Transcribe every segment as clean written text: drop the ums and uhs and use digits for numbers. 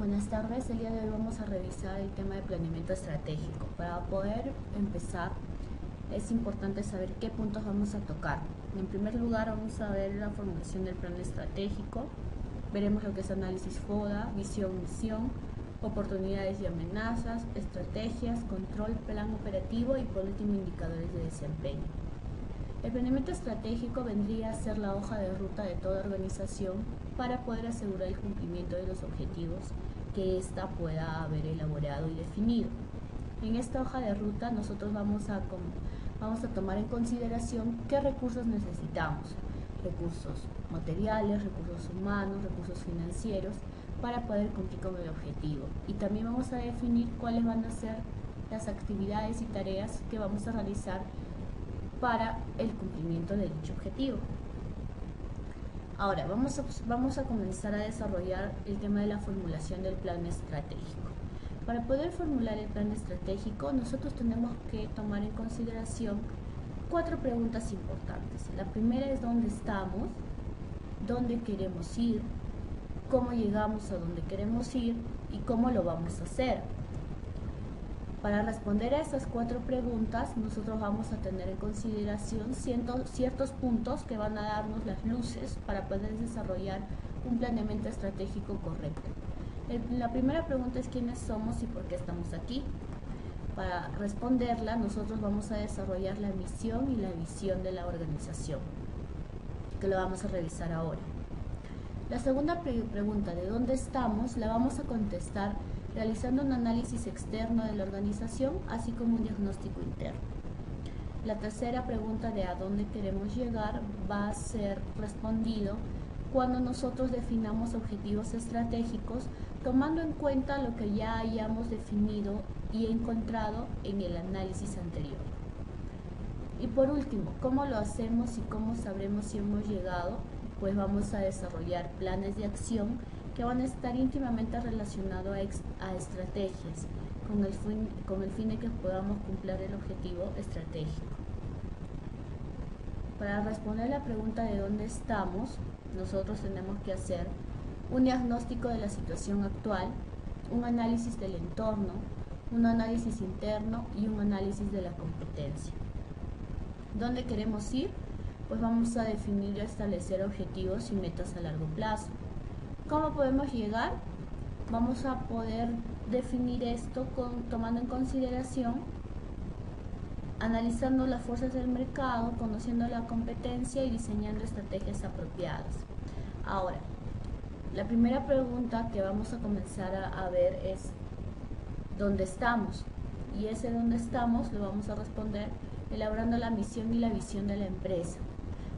Buenas tardes, el día de hoy vamos a revisar el tema de planeamiento estratégico. Para poder empezar es importante saber qué puntos vamos a tocar. En primer lugar vamos a ver la formulación del plan estratégico, veremos lo que es análisis FODA, visión, misión, oportunidades y amenazas, estrategias, control, plan operativo y por último indicadores de desempeño. El planeamiento estratégico vendría a ser la hoja de ruta de toda organización para poder asegurar el cumplimiento de los objetivos que ésta pueda haber elaborado y definido. En esta hoja de ruta nosotros vamos a tomar en consideración qué recursos necesitamos, recursos materiales, recursos humanos, recursos financieros, para poder cumplir con el objetivo. Y también vamos a definir cuáles van a ser las actividades y tareas que vamos a realizar para el cumplimiento de dicho objetivo. Ahora vamos a comenzar a desarrollar el tema de la formulación del plan estratégico. Para poder formular el plan estratégico, nosotros tenemos que tomar en consideración 4 preguntas importantes. La primera es dónde estamos, dónde queremos ir, cómo llegamos a donde queremos ir y cómo lo vamos a hacer. Para responder a estas 4 preguntas, nosotros vamos a tener en consideración ciertos puntos que van a darnos las luces para poder desarrollar un planeamiento estratégico correcto. La primera pregunta es quiénes somos y por qué estamos aquí. Para responderla, nosotros vamos a desarrollar la misión y la visión de la organización, que lo vamos a revisar ahora. La segunda pregunta, ¿de dónde estamos?, la vamos a contestar realizando un análisis externo de la organización, así como un diagnóstico interno. La tercera pregunta, de a dónde queremos llegar, va a ser respondido cuando nosotros definamos objetivos estratégicos, tomando en cuenta lo que ya hayamos definido y encontrado en el análisis anterior. Y por último, ¿cómo lo hacemos y cómo sabremos si hemos llegado? Pues vamos a desarrollar planes de acción que van a estar íntimamente relacionados a estrategias, con el fin de que podamos cumplir el objetivo estratégico. Para responder la pregunta de dónde estamos, nosotros tenemos que hacer un diagnóstico de la situación actual, un análisis del entorno, un análisis interno y un análisis de la competencia. ¿Dónde queremos ir? Pues vamos a definir y establecer objetivos y metas a largo plazo. ¿Cómo podemos llegar? Vamos a poder definir esto tomando en consideración, analizando las fuerzas del mercado, conociendo la competencia y diseñando estrategias apropiadas. Ahora, la primera pregunta que vamos a comenzar a ver es ¿dónde estamos? Y ese dónde estamos lo vamos a responder elaborando la misión y la visión de la empresa.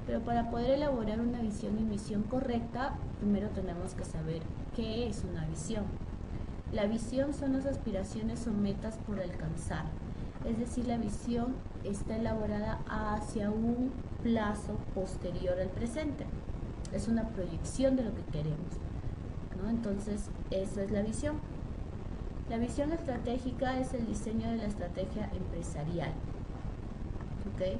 Pero para poder elaborar una visión y misión correcta, primero tenemos que saber qué es una visión. La visión son las aspiraciones o metas por alcanzar. Es decir, la visión está elaborada hacia un plazo posterior al presente. Es una proyección de lo que queremos, ¿no? Entonces, esa es la visión. La visión estratégica es el diseño de la estrategia empresarial. ¿Okay?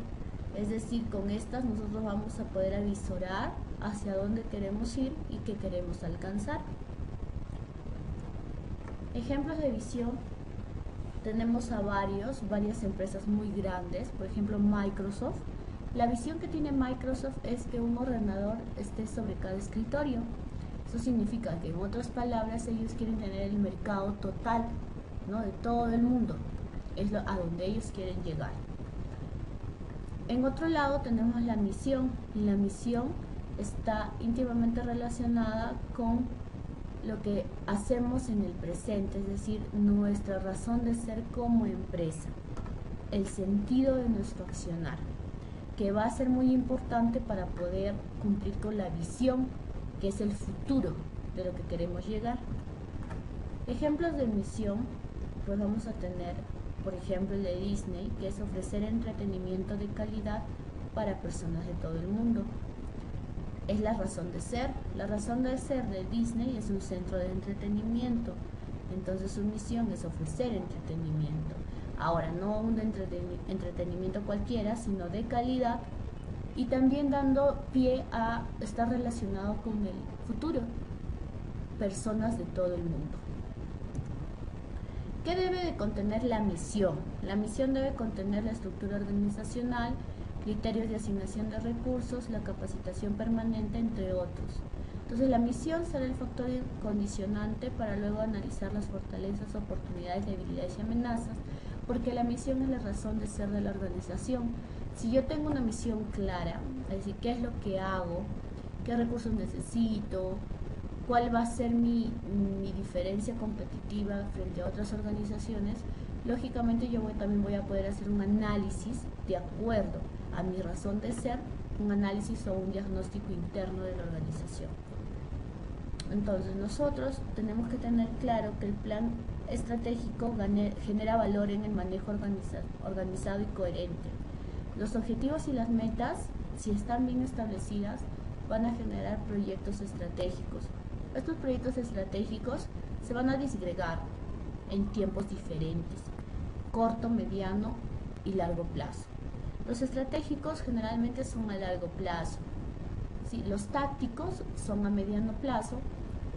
Es decir, con estas nosotros vamos a poder avisorar hacia dónde queremos ir y qué queremos alcanzar. Ejemplos de visión, tenemos a varias empresas muy grandes, por ejemplo Microsoft. La visión que tiene Microsoft es que un ordenador esté sobre cada escritorio. Eso significa que, en otras palabras, ellos quieren tener el mercado total, ¿no?, de todo el mundo. Es a donde ellos quieren llegar. En otro lado tenemos la misión, y la misión está íntimamente relacionada con lo que hacemos en el presente, es decir, nuestra razón de ser como empresa, el sentido de nuestro accionar, que va a ser muy importante para poder cumplir con la visión, que es el futuro de lo que queremos llegar. Ejemplos de misión, pues vamos a tener, por ejemplo, el de Disney, que es ofrecer entretenimiento de calidad para personas de todo el mundo. Es la razón de ser. La razón de ser de Disney es un centro de entretenimiento. Entonces su misión es ofrecer entretenimiento. Ahora, no un entretenimiento cualquiera, sino de calidad, y también dando pie a estar relacionado con el futuro. Personas de todo el mundo. ¿Qué debe de contener la misión? La misión debe contener la estructura organizacional, criterios de asignación de recursos, la capacitación permanente, entre otros. Entonces la misión será el factor condicionante para luego analizar las fortalezas, oportunidades, debilidades y amenazas, porque la misión es la razón de ser de la organización. Si yo tengo una misión clara, es decir, qué es lo que hago, qué recursos necesito, cuál va a ser mi diferencia competitiva frente a otras organizaciones, lógicamente yo también voy a poder hacer un análisis de acuerdo a mi razón de ser, un análisis o un diagnóstico interno de la organización. Entonces nosotros tenemos que tener claro que el plan estratégico genera valor en el manejo organizado y coherente. Los objetivos y las metas, si están bien establecidas, van a generar proyectos estratégicos. Estos proyectos estratégicos se van a disgregar en tiempos diferentes, corto, mediano y largo plazo. Los estratégicos generalmente son a largo plazo, ¿sí? Los tácticos son a mediano plazo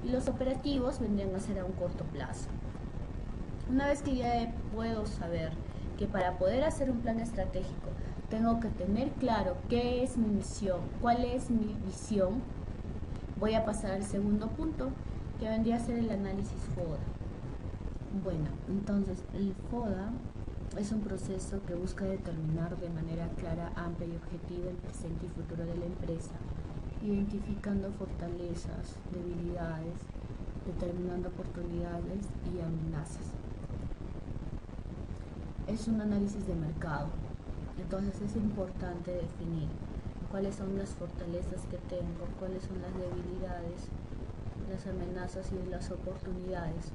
y los operativos vendrían a ser a un corto plazo. Una vez que ya puedo saber que para poder hacer un plan estratégico tengo que tener claro qué es mi misión, cuál es mi visión, voy a pasar al segundo punto, que vendría a ser el análisis FODA. Bueno, entonces el FODA es un proceso que busca determinar de manera clara, amplia y objetiva el presente y futuro de la empresa, identificando fortalezas, debilidades, determinando oportunidades y amenazas. Es un análisis de mercado, entonces es importante definir cuáles son las fortalezas que tengo, cuáles son las debilidades, las amenazas y las oportunidades.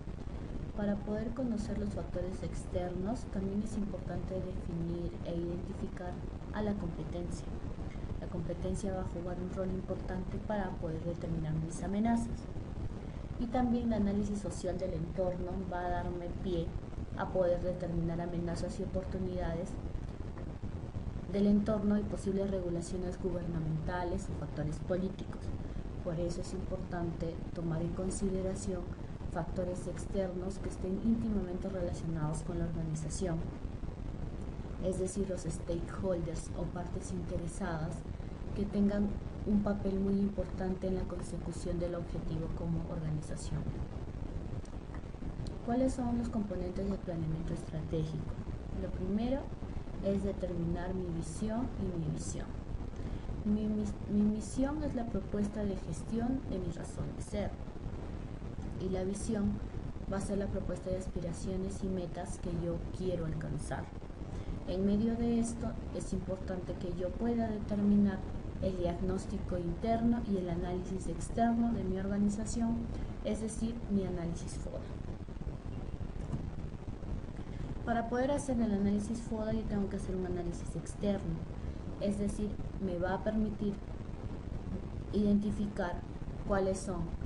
Para poder conocer los factores externos, también es importante definir e identificar a la competencia. La competencia va a jugar un rol importante para poder determinar mis amenazas. Y también el análisis social del entorno va a darme pie a poder determinar amenazas y oportunidades del entorno y posibles regulaciones gubernamentales o factores políticos. Por eso es importante tomar en consideración factores externos que estén íntimamente relacionados con la organización, es decir, los stakeholders o partes interesadas que tengan un papel muy importante en la consecución del objetivo como organización. ¿Cuáles son los componentes del planeamiento estratégico? Lo primero es determinar mi visión y mi visión. Mi misión es la propuesta de gestión de mi razón de ser, y la visión va a ser la propuesta de aspiraciones y metas que yo quiero alcanzar. En medio de esto es importante que yo pueda determinar el diagnóstico interno y el análisis externo de mi organización, es decir, mi análisis FODA. Para poder hacer el análisis FODA yo tengo que hacer un análisis externo, es decir, me va a permitir identificar cuáles son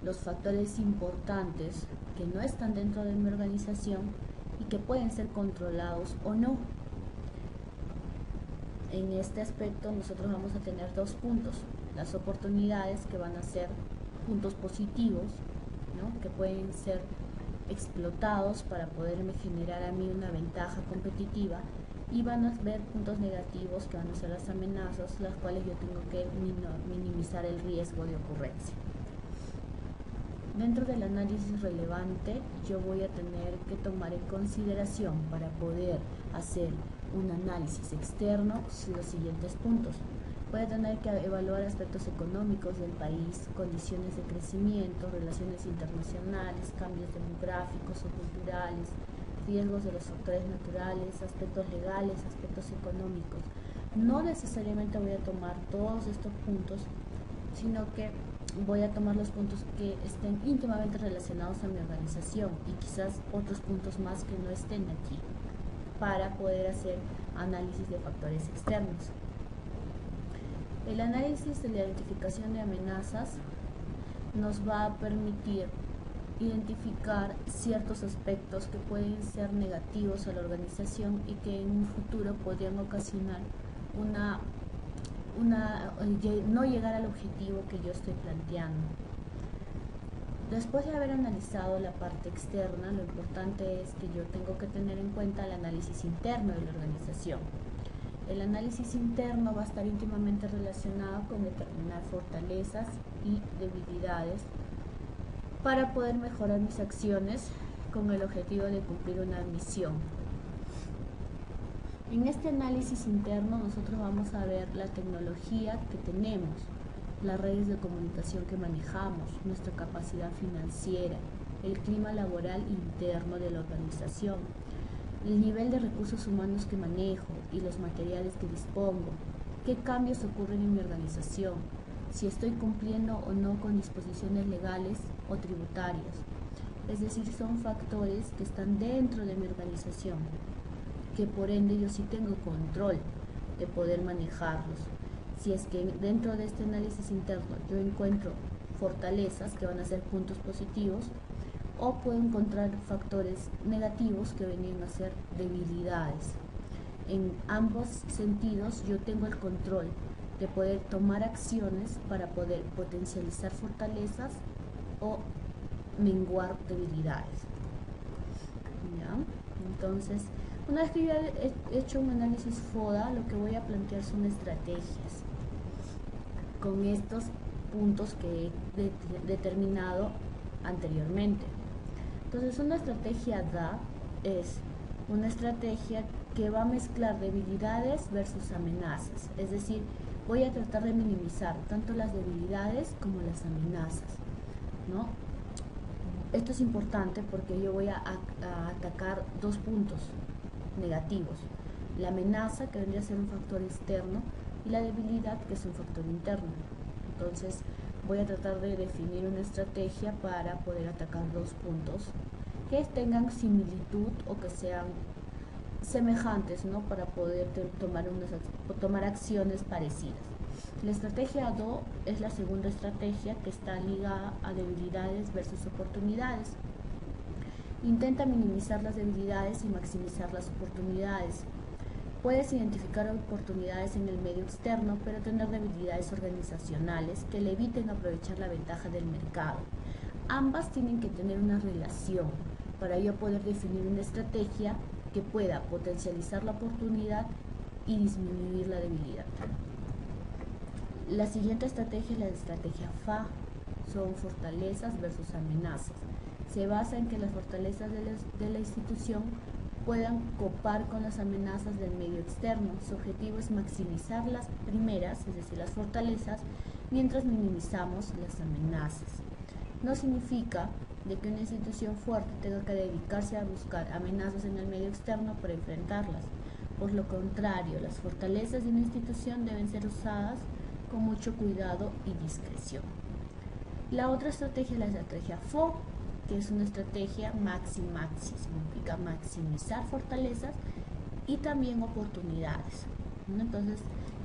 los factores importantes que no están dentro de mi organización y que pueden ser controlados o no. En este aspecto nosotros vamos a tener dos puntos: las oportunidades, que van a ser puntos positivos, ¿no?, que pueden ser explotados para poderme generar a mí una ventaja competitiva, y van a haber puntos negativos, que van a ser las amenazas, las cuales yo tengo que minimizar el riesgo de ocurrencia. Dentro del análisis relevante, yo voy a tener que tomar en consideración, para poder hacer un análisis externo, los siguientes puntos. Voy a tener que evaluar aspectos económicos del país, condiciones de crecimiento, relaciones internacionales, cambios demográficos o culturales, riesgos de los factores naturales, aspectos legales, aspectos económicos. No necesariamente voy a tomar todos estos puntos, sino que voy a tomar los puntos que estén íntimamente relacionados a mi organización y quizás otros puntos más que no estén aquí, para poder hacer análisis de factores externos. El análisis de la identificación de amenazas nos va a permitir identificar ciertos aspectos que pueden ser negativos a la organización y que en un futuro podrían ocasionar no llegar al objetivo que yo estoy planteando. Después de haber analizado la parte externa, lo importante es que yo tengo que tener en cuenta el análisis interno de la organización. El análisis interno va a estar íntimamente relacionado con determinar fortalezas y debilidades para poder mejorar mis acciones con el objetivo de cumplir una misión. En este análisis interno nosotros vamos a ver la tecnología que tenemos, las redes de comunicación que manejamos, nuestra capacidad financiera, el clima laboral interno de la organización, el nivel de recursos humanos que manejo y los materiales que dispongo, qué cambios ocurren en mi organización, si estoy cumpliendo o no con disposiciones legales o tributarias. Es decir, son factores que están dentro de mi organización, que por ende yo sí tengo control de poder manejarlos. Si es que dentro de este análisis interno yo encuentro fortalezas que van a ser puntos positivos, o puedo encontrar factores negativos que venían a ser debilidades. En ambos sentidos yo tengo el control de poder tomar acciones para poder potencializar fortalezas o menguar debilidades. ¿Ya? Entonces, una vez que yo he hecho un análisis FODA, lo que voy a plantear son estrategias con estos puntos que he determinado anteriormente. Entonces, una estrategia DA es una estrategia que va a mezclar debilidades versus amenazas. Es decir, voy a tratar de minimizar tanto las debilidades como las amenazas, ¿no? Esto es importante porque yo voy a atacar dos puntos negativos: la amenaza, que vendría a ser un factor externo, y la debilidad, que es un factor interno. Entonces voy a tratar de definir una estrategia para poder atacar dos puntos que tengan similitud o que sean semejantes, ¿no? Para poder tomar acciones parecidas. La estrategia DO es la segunda estrategia, que está ligada a debilidades versus oportunidades. Intenta minimizar las debilidades y maximizar las oportunidades. Puedes identificar oportunidades en el medio externo, pero tener debilidades organizacionales que le eviten aprovechar la ventaja del mercado. Ambas tienen que tener una relación para yo poder definir una estrategia que pueda potencializar la oportunidad y disminuir la debilidad. La siguiente estrategia es la estrategia FA, son fortalezas versus amenazas. Se basa en que las fortalezas de la institución puedan copar con las amenazas del medio externo. Su objetivo es maximizar las primeras, es decir, las fortalezas, mientras minimizamos las amenazas. No significa de que una institución fuerte tenga que dedicarse a buscar amenazas en el medio externo para enfrentarlas. Por lo contrario, las fortalezas de una institución deben ser usadas con mucho cuidado y discreción. La otra estrategia es la estrategia FO, que es una estrategia maxi-maxi, significa maximizar fortalezas y también oportunidades. Entonces,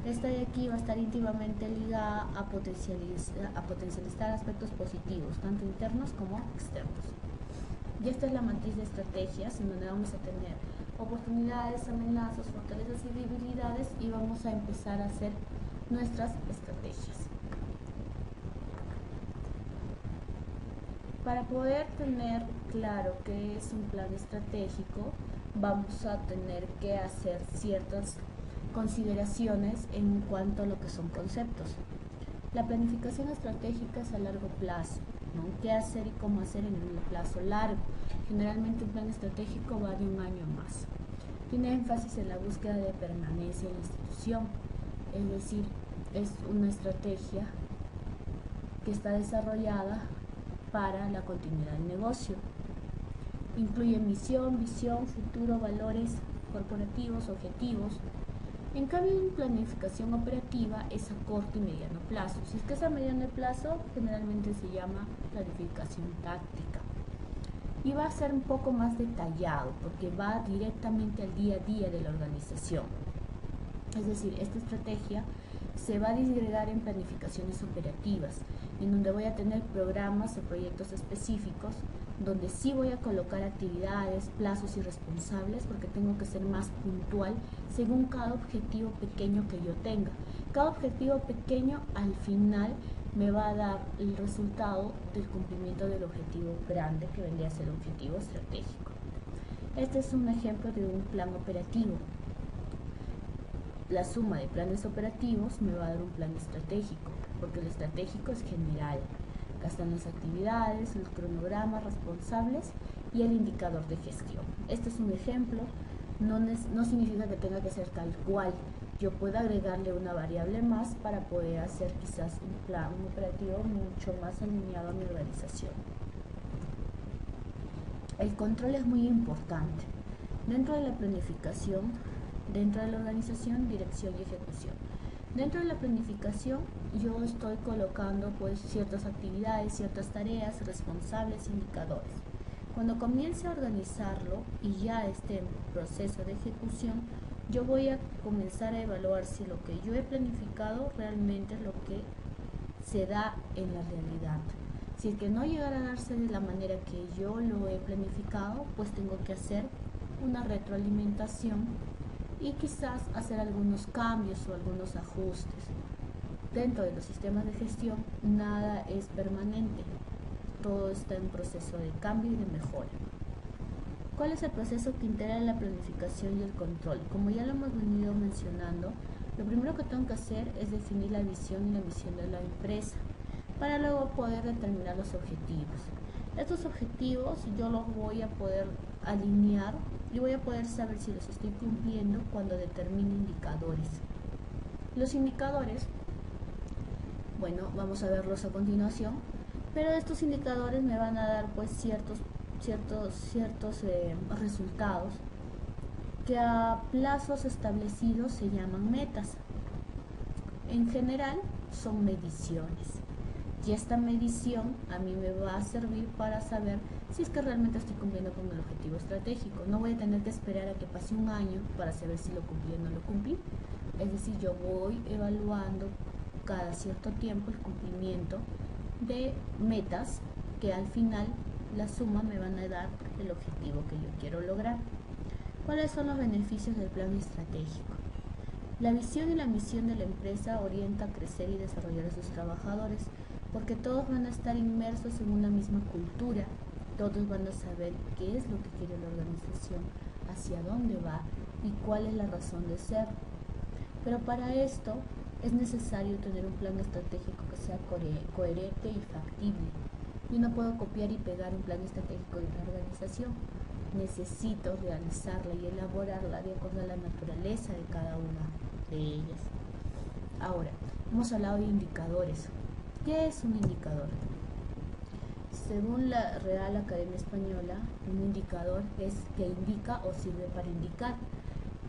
esta de aquí va a estar íntimamente ligada a potencializar aspectos positivos, tanto internos como externos. Y esta es la matriz de estrategias, en donde vamos a tener oportunidades, amenazas, fortalezas y debilidades, y vamos a empezar a hacer nuestras estrategias. Para poder tener claro qué es un plan estratégico, vamos a tener que hacer ciertas consideraciones en cuanto a lo que son conceptos. La planificación estratégica es a largo plazo, ¿no? ¿Qué hacer y cómo hacer en un plazo largo? Generalmente un plan estratégico va de un año más. Tiene énfasis en la búsqueda de permanencia en la institución, es decir, es una estrategia que está desarrollada para la continuidad del negocio. Incluye misión, visión, futuro, valores corporativos, objetivos. En cambio, en planificación operativa es a corto y mediano plazo. Si es que es a mediano plazo, generalmente se llama planificación táctica. Y va a ser un poco más detallado porque va directamente al día a día de la organización. Es decir, esta estrategia se va a disgregar en planificaciones operativas, en donde voy a tener programas o proyectos específicos, donde sí voy a colocar actividades, plazos y responsables, porque tengo que ser más puntual según cada objetivo pequeño que yo tenga. Cada objetivo pequeño al final me va a dar el resultado del cumplimiento del objetivo grande que vendría a ser el objetivo estratégico. Este es un ejemplo de un plan operativo. La suma de planes operativos me va a dar un plan estratégico, porque el estratégico es general. Gastan las actividades, los cronogramas responsables y el indicador de gestión. Este es un ejemplo, no significa que tenga que ser tal cual. Yo puedo agregarle una variable más para poder hacer quizás un plan operativo mucho más alineado a mi organización. El control es muy importante. Dentro de la planificación, dentro de la organización, dirección y ejecución. Dentro de la planificación yo estoy colocando pues ciertas actividades, ciertas tareas, responsables, indicadores. Cuando comience a organizarlo y ya esté en proceso de ejecución, yo voy a comenzar a evaluar si lo que yo he planificado realmente es lo que se da en la realidad. Si es que no llegara a darse de la manera que yo lo he planificado, pues tengo que hacer una retroalimentación y quizás hacer algunos cambios o algunos ajustes. Dentro de los sistemas de gestión, nada es permanente, todo está en proceso de cambio y de mejora. ¿Cuál es el proceso que integra la planificación y el control? Como ya lo hemos venido mencionando, lo primero que tengo que hacer es definir la visión y la misión de la empresa para luego poder determinar los objetivos. Estos objetivos yo los voy a poder alinear y voy a poder saber si los estoy cumpliendo cuando determine indicadores. Los indicadores, bueno, vamos a verlos a continuación, pero estos indicadores me van a dar pues ciertos resultados que a plazos establecidos se llaman metas. En general son mediciones. Y esta medición a mí me va a servir para saber si es que realmente estoy cumpliendo con el objetivo estratégico. No voy a tener que esperar a que pase un año para saber si lo cumplí o no lo cumplí. Es decir, yo voy evaluando cada cierto tiempo el cumplimiento de metas que al final la suma me van a dar el objetivo que yo quiero lograr. ¿Cuáles son los beneficios del plan estratégico? La visión y la misión de la empresa orienta a crecer y desarrollar a sus trabajadores, porque todos van a estar inmersos en una misma cultura, todos van a saber qué es lo que quiere la organización, hacia dónde va y cuál es la razón de ser. Pero para esto es necesario tener un plan estratégico que sea coherente y factible. Yo no puedo copiar y pegar un plan estratégico de una organización. Necesito realizarla y elaborarla de acuerdo a la naturaleza de cada una de ellas. Ahora, hemos hablado de indicadores. ¿Qué es un indicador? Según la Real Academia Española, un indicador es que indica o sirve para indicar.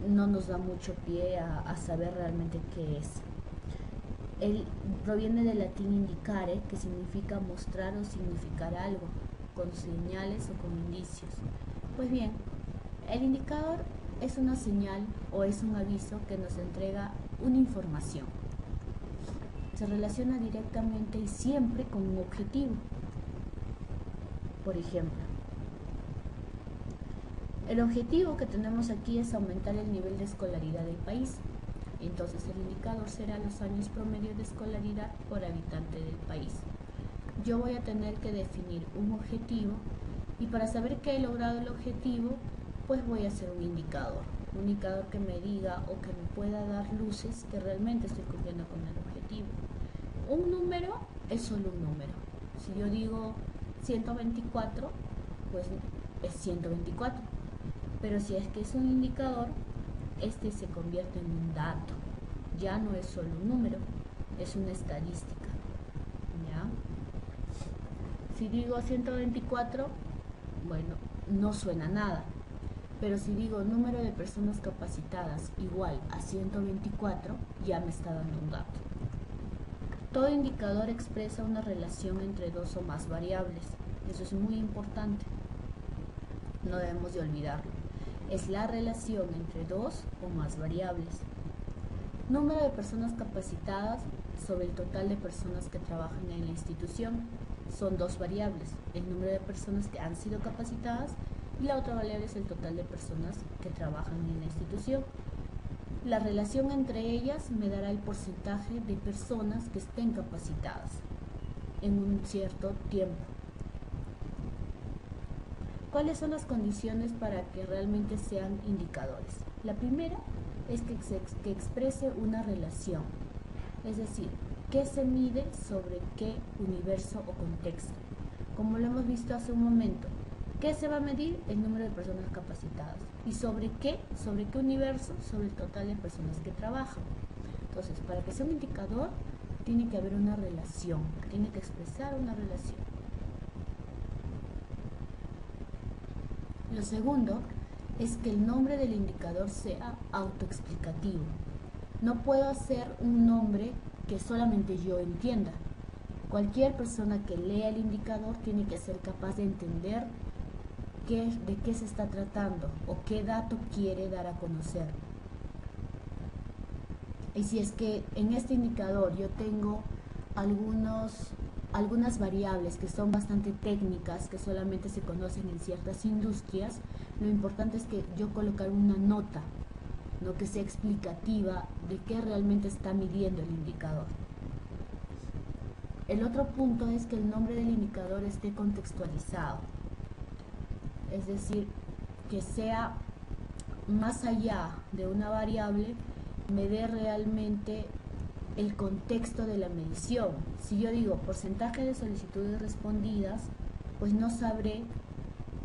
No nos da mucho pie a saber realmente qué es. Él proviene del latín indicare, que significa mostrar o significar algo, con señales o con indicios. Pues bien, el indicador es una señal o es un aviso que nos entrega una información. Se relaciona directamente y siempre con un objetivo. Por ejemplo, el objetivo que tenemos aquí es aumentar el nivel de escolaridad del país. Entonces el indicador será los años promedio de escolaridad por habitante del país. Yo voy a tener que definir un objetivo y para saber que he logrado el objetivo, pues voy a hacer un indicador que me diga o que me pueda dar luces que realmente estoy cumpliendo con el objetivo. Un número es solo un número. Si yo digo 124, pues es 124. Pero si es que es un indicador, este se convierte en un dato. Ya no es solo un número, es una estadística. ¿Ya? Si digo 124, bueno, no suena nada. Pero si digo número de personas capacitadas igual a 124, ya me está dando un dato. Todo indicador expresa una relación entre dos o más variables. Eso es muy importante. No debemos de olvidarlo. Es la relación entre dos o más variables. Número de personas capacitadas sobre el total de personas que trabajan en la institución. Son dos variables. El número de personas que han sido capacitadas y la otra variable es el total de personas que trabajan en la institución. La relación entre ellas me dará el porcentaje de personas que estén capacitadas. en un cierto tiempo. ¿Cuáles son las condiciones para que realmente sean indicadores? La primera es que exprese una relación, es decir, ¿qué se mide sobre qué universo o contexto? Como lo hemos visto hace un momento, ¿qué se va a medir? El número de personas capacitadas. ¿Y sobre qué? ¿Sobre qué universo? Sobre el total de personas que trabajan. Entonces, para que sea un indicador, tiene que haber una relación, tiene que expresar una relación. Lo segundo es que el nombre del indicador sea autoexplicativo. No puedo hacer un nombre que solamente yo entienda. Cualquier persona que lea el indicador tiene que ser capaz de entender de qué se está tratando o qué dato quiere dar a conocer. Y si es que en este indicador yo tengo algunas variables que son bastante técnicas, que solamente se conocen en ciertas industrias, lo importante es que yo colocar una nota, ¿no?, que sea explicativa de qué realmente está midiendo el indicador. El otro punto es que el nombre del indicador esté contextualizado, es decir, que sea más allá de una variable, me dé realmente el contexto de la medición. Si yo digo porcentaje de solicitudes respondidas, pues no sabré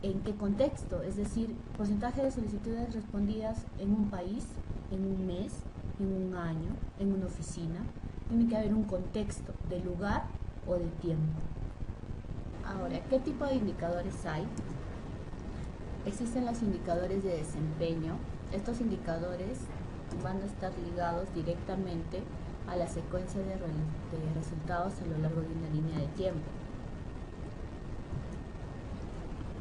en qué contexto, es decir, porcentaje de solicitudes respondidas en un país, en un mes, en un año, en una oficina. Tiene que haber un contexto de lugar o de tiempo. Ahora, ¿qué tipo de indicadores hay? Existen los indicadores de desempeño. Estos indicadores van a estar ligados directamente a la secuencia de resultados a lo largo de una línea de tiempo.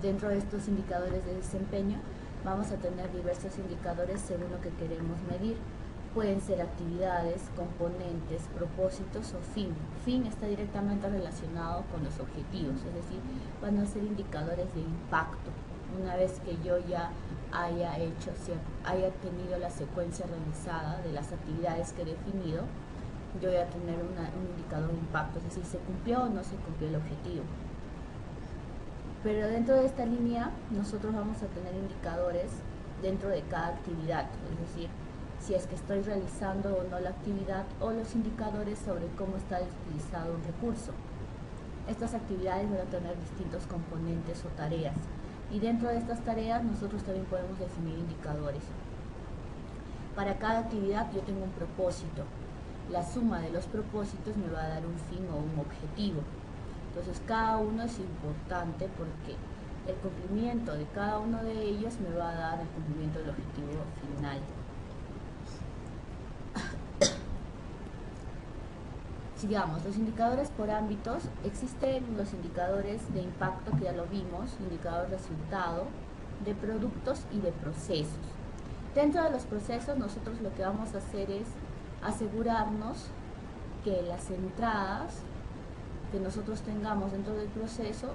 Dentro de estos indicadores de desempeño vamos a tener diversos indicadores según lo que queremos medir. Pueden ser actividades, componentes, propósitos o fin. Fin está directamente relacionado con los objetivos, es decir, van a ser indicadores de impacto. Una vez que yo ya haya tenido la secuencia realizada de las actividades que he definido, yo voy a tener un indicador de impacto, es decir, se cumplió o no se cumplió el objetivo. Pero dentro de esta línea nosotros vamos a tener indicadores dentro de cada actividad, es decir, si es que estoy realizando o no la actividad, o los indicadores sobre cómo está utilizado un recurso. Estas actividades van a tener distintos componentes o tareas, y dentro de estas tareas nosotros también podemos definir indicadores. Para cada actividad yo tengo un propósito. La suma de los propósitos me va a dar un fin o un objetivo. Entonces cada uno es importante porque el cumplimiento de cada uno de ellos me va a dar el cumplimiento del objetivo final. Sigamos, los indicadores por ámbitos. Existen los indicadores de impacto, que ya lo vimos, indicador de resultado, de productos y de procesos. Dentro de los procesos nosotros lo que vamos a hacer es asegurarnos que las entradas que nosotros tengamos dentro del proceso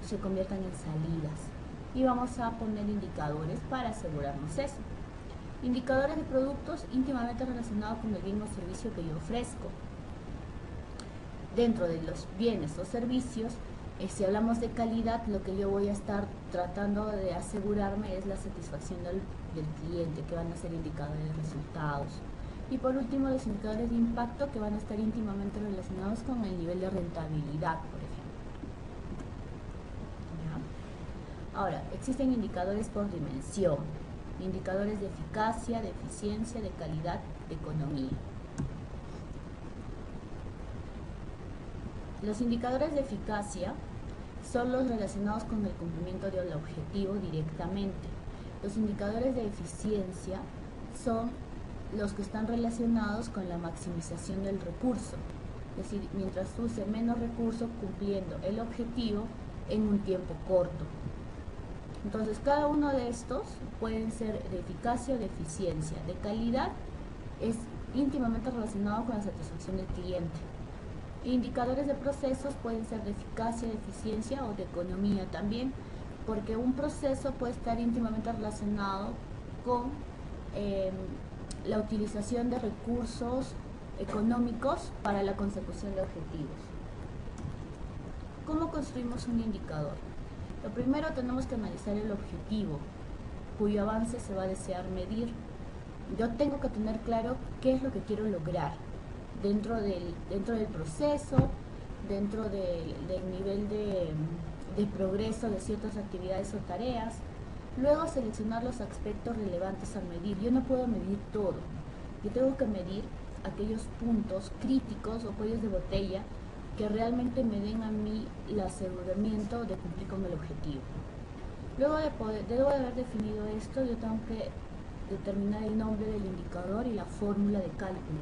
se conviertan en salidas, y vamos a poner indicadores para asegurarnos eso. Indicadores de productos íntimamente relacionados con el bien o servicio que yo ofrezco. Dentro de los bienes o servicios, si hablamos de calidad, lo que yo voy a estar tratando de asegurarme es la satisfacción del cliente, que van a ser indicadores de resultados. Y por último, los indicadores de impacto, que van a estar íntimamente relacionados con el nivel de rentabilidad, por ejemplo. ¿Ya? Ahora, existen indicadores por dimensión, indicadores de eficacia, de eficiencia, de calidad, de economía. Los indicadores de eficacia son los relacionados con el cumplimiento del objetivo directamente. Los indicadores de eficiencia son los que están relacionados con la maximización del recurso, es decir, mientras use menos recursos cumpliendo el objetivo en un tiempo corto. Entonces cada uno de estos pueden ser de eficacia o de eficiencia. De calidad es íntimamente relacionado con la satisfacción del cliente. Indicadores de procesos pueden ser de eficacia, de eficiencia o de economía también, porque un proceso puede estar íntimamente relacionado con la utilización de recursos económicos para la consecución de objetivos. ¿Cómo construimos un indicador? Lo primero tenemos que analizar el objetivo, cuyo avance se va a desear medir. Yo tengo que tener claro qué es lo que quiero lograr dentro del proceso, dentro del nivel de progreso de ciertas actividades o tareas. Luego seleccionar los aspectos relevantes a medir. Yo no puedo medir todo. Yo tengo que medir aquellos puntos críticos o cuellos de botella que realmente me den a mí el aseguramiento de cumplir con el objetivo. Luego de haber definido esto, yo tengo que determinar el nombre del indicador y la fórmula de cálculo.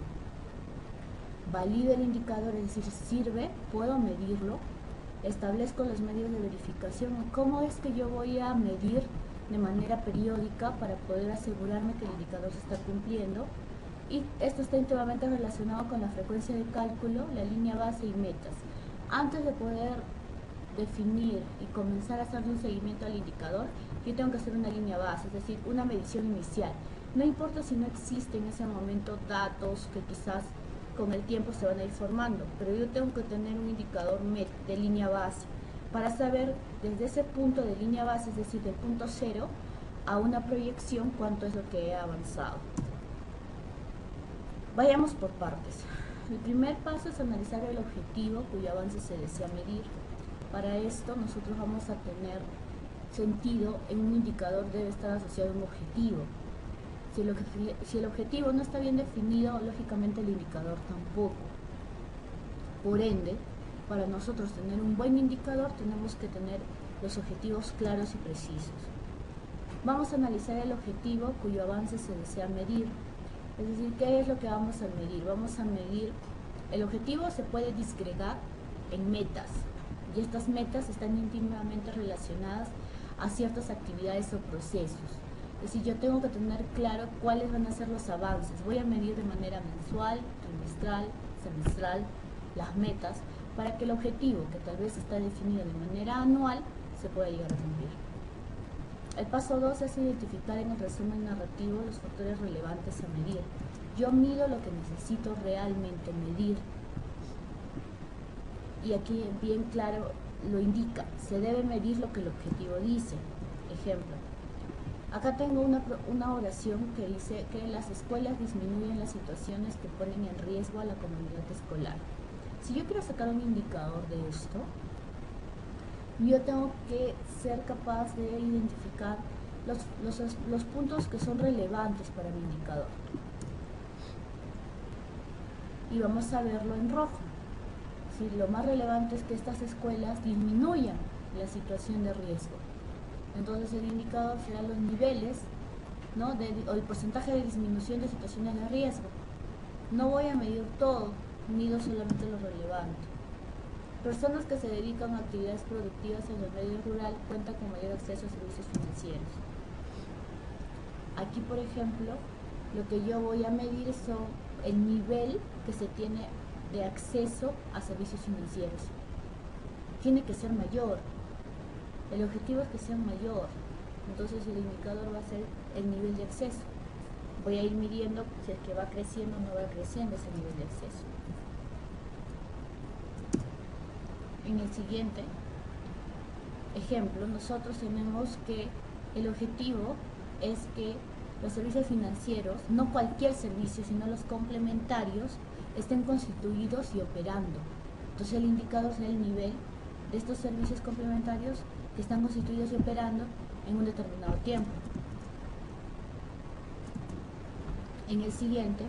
Valido el indicador, es decir, sirve, puedo medirlo, establezco los medios de verificación. ¿Cómo es que yo voy a medir de manera periódica para poder asegurarme que el indicador se está cumpliendo? Y esto está íntimamente relacionado con la frecuencia de cálculo, la línea base y metas. Antes de poder definir y comenzar a hacerle un seguimiento al indicador, yo tengo que hacer una línea base, es decir, una medición inicial. No importa si no existen en ese momento datos que quizás con el tiempo se van a ir formando, pero yo tengo que tener un indicador de línea base para saber desde ese punto de línea base, es decir, del punto cero a una proyección, cuánto es lo que he avanzado. Vayamos por partes. El primer paso es analizar el objetivo cuyo avance se desea medir. Para esto nosotros vamos a tener sentido en un indicador debe estar asociado a un objetivo. Si el objetivo no está bien definido, lógicamente el indicador tampoco. Por ende, para nosotros tener un buen indicador tenemos que tener los objetivos claros y precisos. Vamos a analizar el objetivo cuyo avance se desea medir. Es decir, ¿qué es lo que vamos a medir? Vamos a medir, el objetivo se puede disgregar en metas, y estas metas están íntimamente relacionadas a ciertas actividades o procesos. Es decir, yo tengo que tener claro cuáles van a ser los avances. Voy a medir de manera mensual, trimestral, semestral, las metas, para que el objetivo, que tal vez está definido de manera anual, se pueda llegar a cumplir. El paso 2 es identificar en el resumen narrativo los factores relevantes a medir. Yo mido lo que necesito realmente medir. Y aquí bien claro lo indica, se debe medir lo que el objetivo dice. Ejemplo, acá tengo una oración que dice que las escuelas disminuyen las situaciones que ponen en riesgo a la comunidad escolar. Si yo quiero sacar un indicador de esto, yo tengo que ser capaz de identificar los puntos que son relevantes para mi indicador. Y vamos a verlo en rojo. Si lo más relevante es que estas escuelas disminuyan la situación de riesgo. Entonces el indicador será los niveles, ¿no? o el porcentaje de disminución de situaciones de riesgo. No voy a medir todo, mido solamente lo relevante. Personas que se dedican a actividades productivas en el medio rural cuentan con mayor acceso a servicios financieros. Aquí, por ejemplo, lo que yo voy a medir son el nivel que se tiene de acceso a servicios financieros. Tiene que ser mayor. El objetivo es que sea mayor. Entonces el indicador va a ser el nivel de acceso. Voy a ir midiendo si es que va creciendo o no va creciendo ese nivel de acceso. En el siguiente ejemplo, nosotros tenemos que el objetivo es que los servicios financieros, no cualquier servicio, sino los complementarios, estén constituidos y operando. Entonces el indicador será el nivel de estos servicios complementarios que están constituidos y operando en un determinado tiempo. En el siguiente,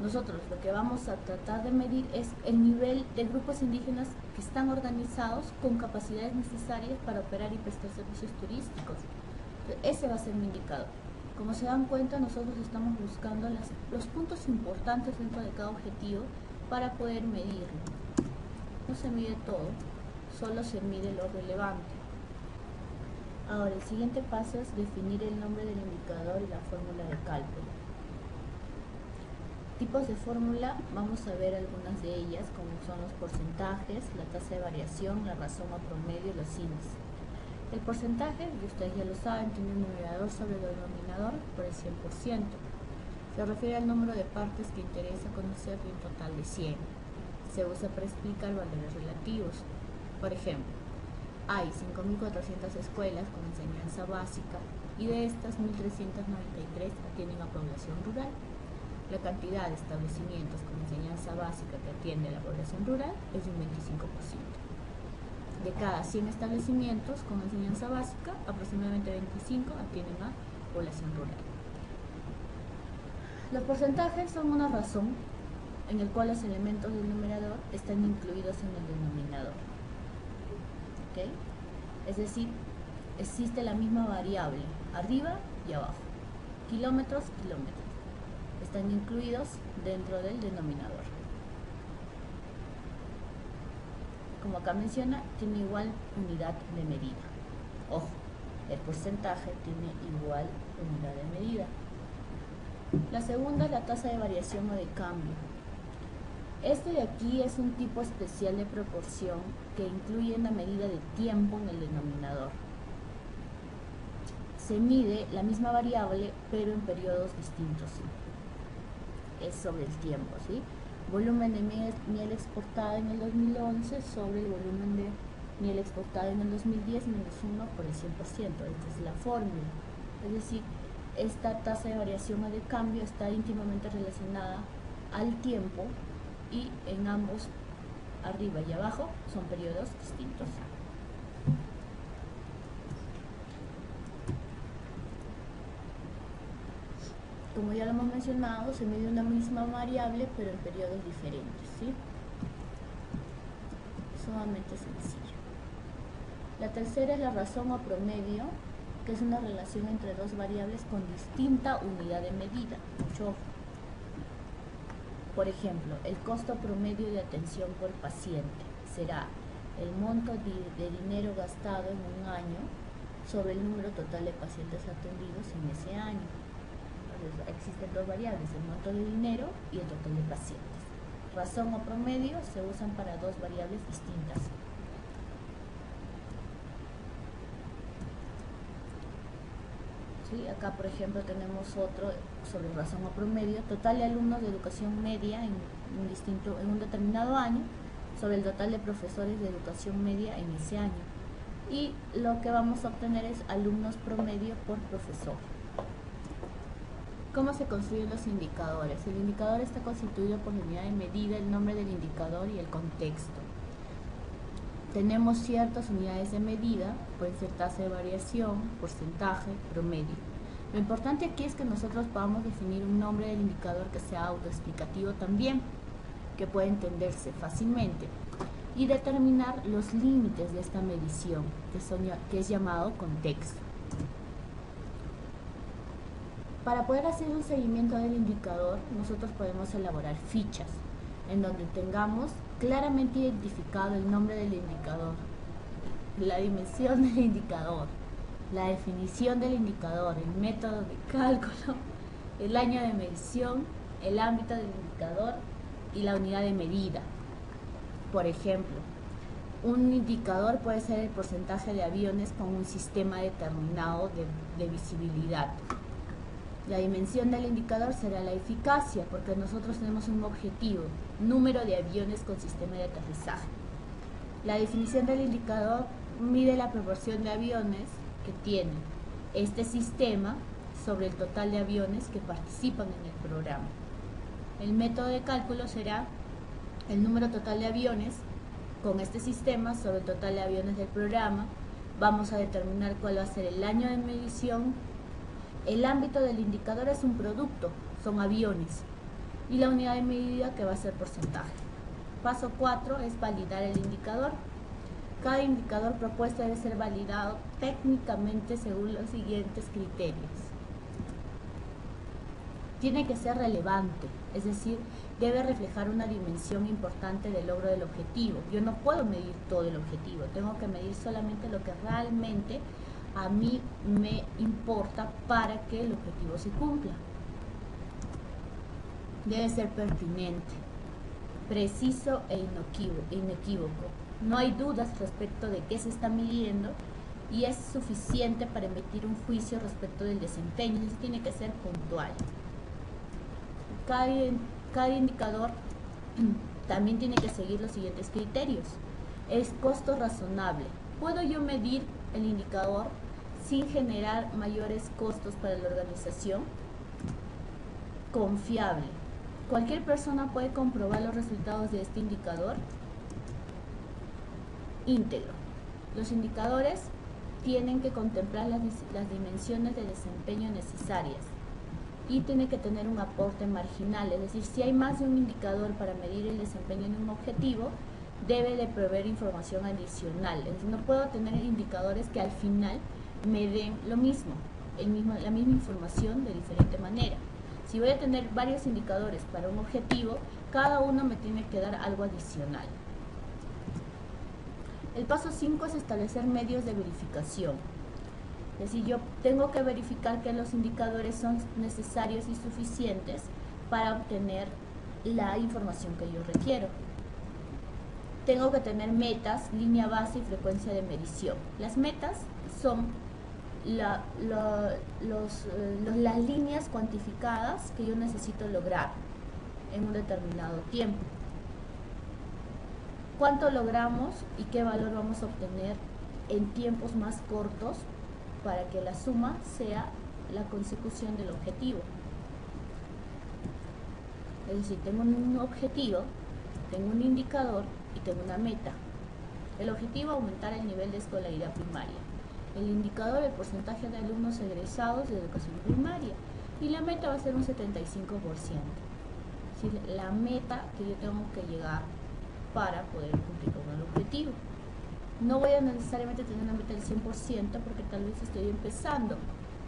nosotros lo que vamos a tratar de medir es el nivel de grupos indígenas que están organizados con capacidades necesarias para operar y prestar servicios turísticos. Entonces, ese va a ser mi indicador. Como se dan cuenta, nosotros estamos buscando los puntos importantes dentro de cada objetivo para poder medirlo. No se mide todo, solo se mide lo relevante. Ahora, el siguiente paso es definir el nombre del indicador y la fórmula de cálculo. Tipos de fórmula, vamos a ver algunas de ellas, como son los porcentajes, la tasa de variación, la razón o promedio y los índices. El porcentaje, y ustedes ya lo saben, tiene un numerador sobre el denominador por el 100%. Se refiere al número de partes que interesa conocer de un total de 100. Se usa para explicar valores relativos. Por ejemplo, hay 5.400 escuelas con enseñanza básica y de estas 1.393 atienden a población rural. La cantidad de establecimientos con enseñanza básica que atiende a la población rural es de un 25%. De cada 100 establecimientos con enseñanza básica, aproximadamente 25 atienden a población rural. Los porcentajes son una razón en el cual los elementos del numerador están incluidos en el denominador. ¿Okay? Es decir, existe la misma variable arriba y abajo. Kilómetros, están incluidos dentro del denominador. Como acá menciona, tiene igual unidad de medida. Ojo, el porcentaje tiene igual unidad de medida. La segunda es la tasa de variación o de cambio. Este de aquí es un tipo especial de proporción que incluye una medida de tiempo en el denominador. Se mide la misma variable, pero en periodos distintos. Es sobre el tiempo, ¿sí? Volumen de miel exportada en el 2011 sobre el volumen de miel exportada en el 2010 menos 1 por el 100%. Esta es la fórmula. Es decir, esta tasa de variación o de cambio está íntimamente relacionada al tiempo y en ambos, arriba y abajo, son periodos distintos. Como ya lo hemos mencionado, se mide una misma variable pero en periodos diferentes, ¿sí? Sumamente sencillo. La tercera es la razón o promedio, que es una relación entre dos variables con distinta unidad de medida. Mucho ojo. Por ejemplo, el costo promedio de atención por paciente será el monto de dinero gastado en un año sobre el número total de pacientes atendidos en ese año. Entonces, existen dos variables, el monto de dinero y el total de pacientes. Razón o promedio se usan para dos variables distintas. ¿Sí? Acá, por ejemplo, tenemos otro sobre razón o promedio, total de alumnos de educación media en un determinado año sobre el total de profesores de educación media en ese año. Y lo que vamos a obtener es alumnos promedio por profesor. ¿Cómo se construyen los indicadores? El indicador está constituido por la unidad de medida, el nombre del indicador y el contexto. Tenemos ciertas unidades de medida, pueden ser tasa de variación, porcentaje, promedio. Lo importante aquí es que nosotros podamos definir un nombre del indicador que sea autoexplicativo también, que pueda entenderse fácilmente, y determinar los límites de esta medición, que es llamado contexto. Para poder hacer un seguimiento del indicador, nosotros podemos elaborar fichas, en donde tengamos claramente identificado el nombre del indicador, la dimensión del indicador, la definición del indicador, el método de cálculo, el año de medición, el ámbito del indicador y la unidad de medida. Por ejemplo, un indicador puede ser el porcentaje de aviones con un sistema determinado de visibilidad. La dimensión del indicador será la eficacia, porque nosotros tenemos un objetivo, número de aviones con sistema de aterrizaje. La definición del indicador mide la proporción de aviones que tiene este sistema sobre el total de aviones que participan en el programa. El método de cálculo será el número total de aviones con este sistema sobre el total de aviones del programa. Vamos a determinar cuál va a ser el año de medición. El ámbito del indicador es un producto, son aviones, y la unidad de medida que va a ser porcentaje. Paso 4 es validar el indicador. Cada indicador propuesto debe ser validado técnicamente según los siguientes criterios. Tiene que ser relevante, es decir, debe reflejar una dimensión importante del logro del objetivo. Yo no puedo medir todo el objetivo, tengo que medir solamente lo que realmente a mí me importa para que el objetivo se cumpla. Debe ser pertinente, preciso e inequívoco. No hay dudas respecto de qué se está midiendo y es suficiente para emitir un juicio respecto del desempeño. Eso tiene que ser puntual. Cada indicador también tiene que seguir los siguientes criterios. Es costo razonable. ¿Puedo yo medir el indicador sin generar mayores costos para la organización? Confiable. ¿Cualquier persona puede comprobar los resultados de este indicador? Íntegro. Los indicadores tienen que contemplar las dimensiones de desempeño necesarias y tiene que tener un aporte marginal, es decir, si hay más de un indicador para medir el desempeño en un objetivo, debe de proveer información adicional. Es decir, no puedo tener indicadores que al final me den lo mismo, la misma información de diferente manera. Si voy a tener varios indicadores para un objetivo, cada uno me tiene que dar algo adicional. El paso 5 es establecer medios de verificación. Es decir, yo tengo que verificar que los indicadores son necesarios y suficientes para obtener la información que yo requiero. Tengo que tener metas, línea base y frecuencia de medición. Las metas son las líneas cuantificadas que yo necesito lograr en un determinado tiempo. ¿Cuánto logramos y qué valor vamos a obtener en tiempos más cortos para que la suma sea la consecución del objetivo? Es decir, tengo un objetivo, tengo un indicador y tengo una meta. El objetivo es aumentar el nivel de escolaridad primaria. El indicador, el porcentaje de alumnos egresados de educación primaria. Y la meta va a ser un 75%. Es decir, la meta que yo tengo que llegar para poder cumplir con el objetivo. No voy a necesariamente tener una meta del 100% porque tal vez estoy empezando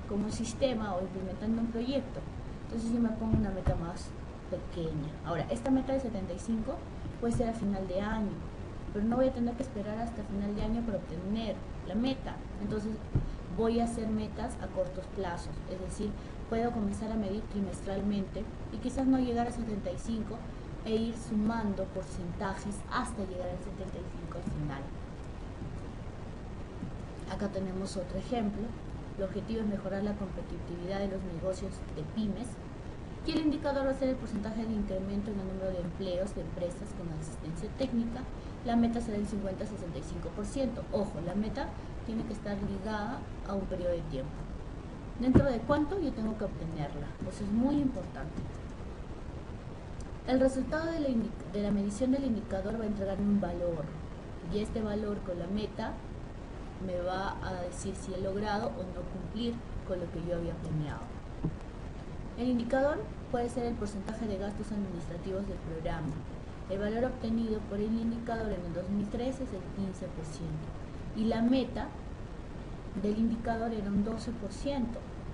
como un sistema o implementando un proyecto. Entonces yo me pongo una meta más pequeña. Ahora, esta meta de 75 puede ser a final de año, pero no voy a tener que esperar hasta final de año para obtener la meta. Entonces voy a hacer metas a cortos plazos, es decir, puedo comenzar a medir trimestralmente y quizás no llegar a 75 e ir sumando porcentajes hasta llegar al 75 al final. Acá tenemos otro ejemplo. El objetivo es mejorar la competitividad de los negocios de pymes y el indicador va a ser el porcentaje de incremento en el número de empleos de empresas con asistencia técnica. La meta será el 50-65%. Ojo, la meta tiene que estar ligada a un periodo de tiempo. ¿Dentro de cuánto yo tengo que obtenerla? Eso es muy importante. El resultado de la medición del indicador va a entregarme un valor y este valor con la meta me va a decir si he logrado o no cumplir con lo que yo había planeado. El indicador puede ser el porcentaje de gastos administrativos del programa. El valor obtenido por el indicador en el 2013 es el 15% y la meta del indicador era un 12%.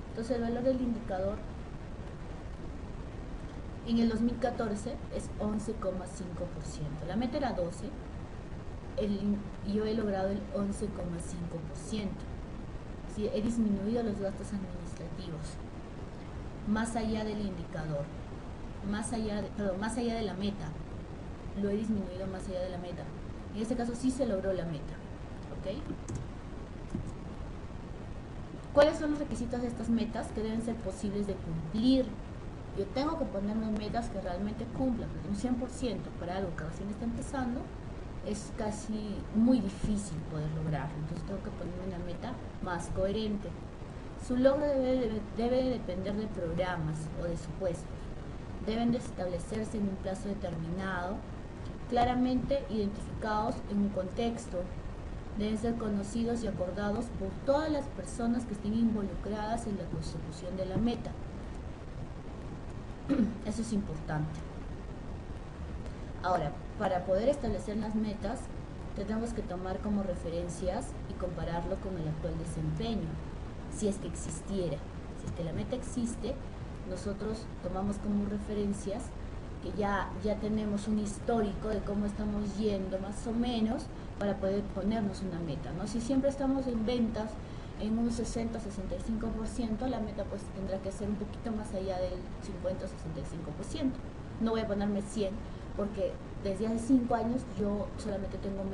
Entonces el valor del indicador en el 2014 es 11,5%. La meta era 12 y yo he logrado el 11,5%. Sí, he disminuido los gastos administrativos más allá del indicador, más allá de la meta. Lo he disminuido más allá de la meta. En este caso sí se logró la meta. ¿Ok? ¿Cuáles son los requisitos de estas metas que deben ser posibles de cumplir? Yo tengo que ponerme metas que realmente cumplan, porque un 100% para algo que recién está empezando es casi muy difícil poder lograrlo. Entonces tengo que ponerme una meta más coherente. Su logro debe depender de programas o de supuestos. Deben de establecerse en un plazo determinado, claramente identificados en un contexto. Deben ser conocidos y acordados por todas las personas que estén involucradas en la consecución de la meta. Eso es importante. Ahora, para poder establecer las metas, tenemos que tomar como referencias y compararlo con el actual desempeño, si es que existiera. Si es que la meta existe, nosotros tomamos como referencias que ya tenemos un histórico de cómo estamos yendo más o menos para poder ponernos una meta, ¿no? Si siempre estamos en ventas en un 60-65%, la meta pues tendrá que ser un poquito más allá del 50-65%. No voy a ponerme 100 porque desde hace 5 años yo solamente tengo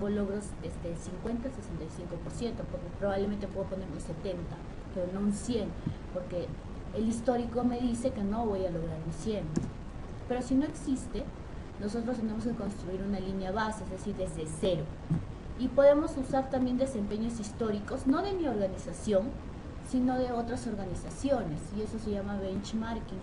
logros desde el 50-65%, porque probablemente puedo ponerme un 70, pero no un 100, porque el histórico me dice que no voy a lograr un 100. Pero si no existe, nosotros tenemos que construir una línea base, es decir, desde cero. Y podemos usar también desempeños históricos, no de mi organización, sino de otras organizaciones, y eso se llama benchmarking.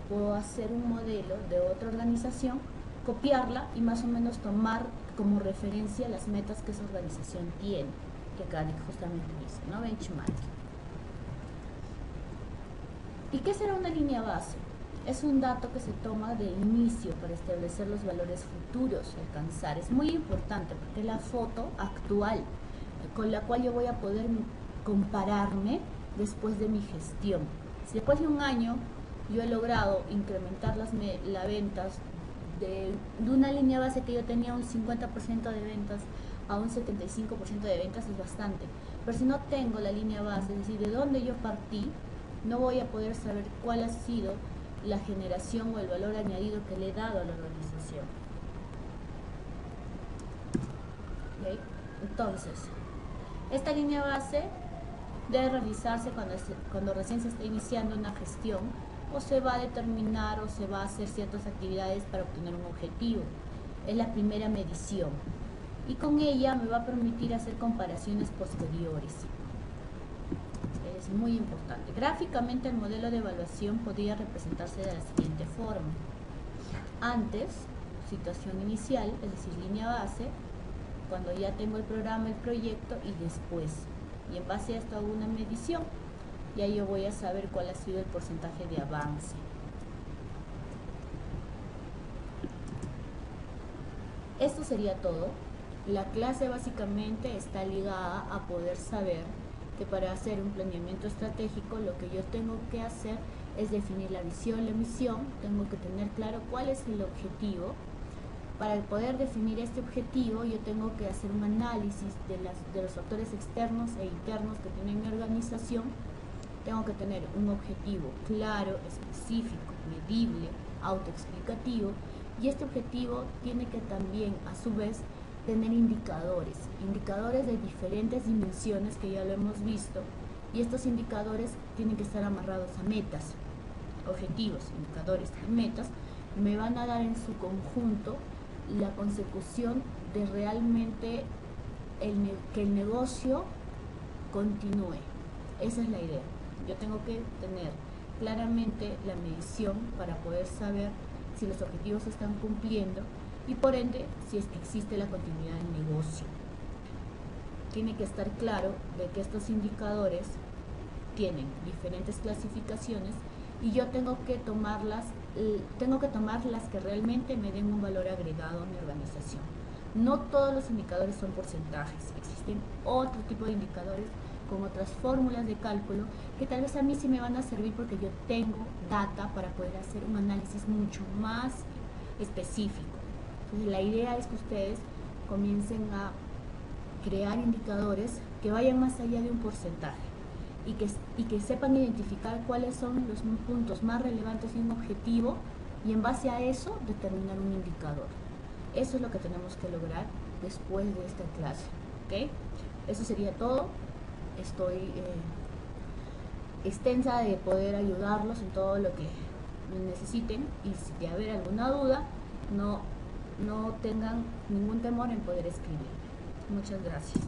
Puedo hacer un modelo de otra organización, copiarla y más o menos tomar como referencia las metas que esa organización tiene, que acá justamente dice, ¿no? Benchmarking. ¿Y qué será una línea base? Es un dato que se toma de inicio para establecer los valores futuros a alcanzar. Es muy importante porque es la foto actual con la cual yo voy a poder compararme después de mi gestión. Si después de un año yo he logrado incrementar las ventas de una línea base que yo tenía un 50% de ventas a un 75% de ventas, es bastante. Pero si no tengo la línea base, es decir, de dónde yo partí, no voy a poder saber cuál ha sido la generación o el valor añadido que le he dado a la organización. ¿Okay? Entonces, esta línea base debe realizarse cuando recién se está iniciando una gestión, o se va a determinar o se va a hacer ciertas actividades para obtener un objetivo. Es la primera medición y con ella me va a permitir hacer comparaciones posteriores. Es muy importante. Gráficamente el modelo de evaluación podría representarse de la siguiente forma. Antes, situación inicial, es decir, línea base, cuando ya tengo el programa, el proyecto, y después. Y en base a esto hago una medición. Y ahí yo voy a saber cuál ha sido el porcentaje de avance. Esto sería todo. La clase básicamente está ligada a poder saber que para hacer un planeamiento estratégico lo que yo tengo que hacer es definir la visión, la misión, tengo que tener claro cuál es el objetivo. Para poder definir este objetivo yo tengo que hacer un análisis de los factores externos e internos que tiene mi organización. Tengo que tener un objetivo claro, específico, medible, autoexplicativo, y este objetivo tiene que también a su vez tener indicadores de diferentes dimensiones que ya lo hemos visto, y estos indicadores tienen que estar amarrados a metas. Objetivos, indicadores y metas me van a dar en su conjunto la consecución de realmente que el negocio continúe. Esa es la idea. Yo tengo que tener claramente la medición para poder saber si los objetivos se están cumpliendo y por ende si es que existe la continuidad del negocio. Tiene que estar claro de que estos indicadores tienen diferentes clasificaciones y yo tengo que tomar las que realmente me den un valor agregado a mi organización. No todos los indicadores son porcentajes, existen otro tipo de indicadores con otras fórmulas de cálculo que tal vez a mí sí me van a servir porque yo tengo data para poder hacer un análisis mucho más específico. Entonces la idea es que ustedes comiencen a crear indicadores que vayan más allá de un porcentaje y que sepan identificar cuáles son los puntos más relevantes de un objetivo y en base a eso determinar un indicador. Eso es lo que tenemos que lograr después de esta clase, ¿ok? Eso sería todo. Estoy extensa de poder ayudarlos en todo lo que necesiten y si de haber alguna duda, no tengan ningún temor en poder escribir. Muchas gracias.